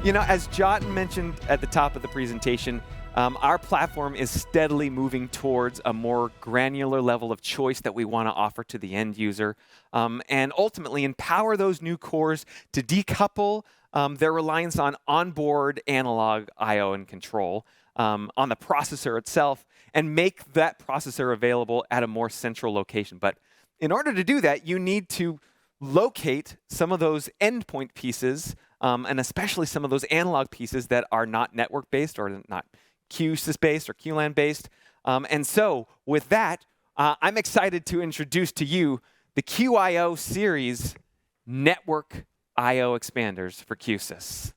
As Jot mentioned at the top of the presentation, our platform is steadily moving towards a more granular level of choice that we want to offer to the end user, and ultimately empower those new cores to decouple their reliance on onboard analog I/O and control on the processor itself, and make that processor available at a more central location. But in order to do that, you need to locate some of those endpoint pieces, and especially some of those analog pieces that are not network-based or not QSys-based or QLAN-based. And so with that, I'm excited to introduce to you the QIO Series Network I/O expanders for QSys.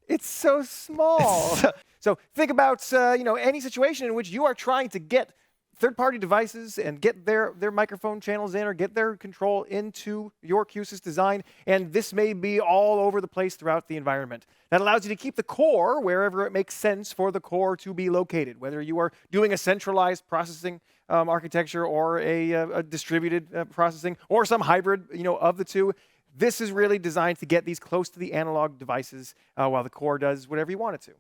It's so small. So think about any situation in which you are trying to get third-party devices and get their microphone channels in or get their control into your QSys design, and this may be all over the place throughout the environment. That allows you to keep the core wherever it makes sense for the core to be located, whether you are doing a centralized processing architecture or a distributed processing or some hybrid of the two. This is really designed to get these close to the analog devices while the core does whatever you want it to.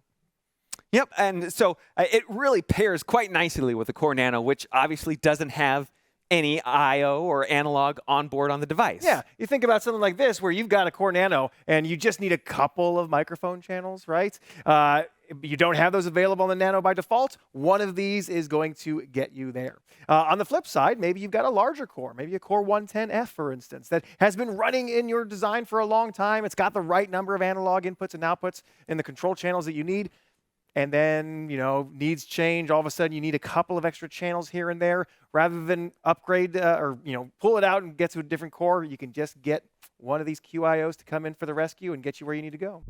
Yep, and so it really pairs quite nicely with the Core Nano, which obviously doesn't have any I/O or analog on board on the device. Yeah, you think about something like this, where you've got a Core Nano and you just need a couple of microphone channels, right? You don't have those available on the Nano by default. One of these is going to get you there. On the flip side, maybe you've got a larger core, maybe a Core 110F, for instance, that has been running in your design for a long time. It's got the right number of analog inputs and outputs and the control channels that you need. And then, needs change. All of a sudden, you need a couple of extra channels here and there. Rather than upgrade or pull it out and get to a different core, you can just get one of these QIOs to come in for the rescue and get you where you need to go.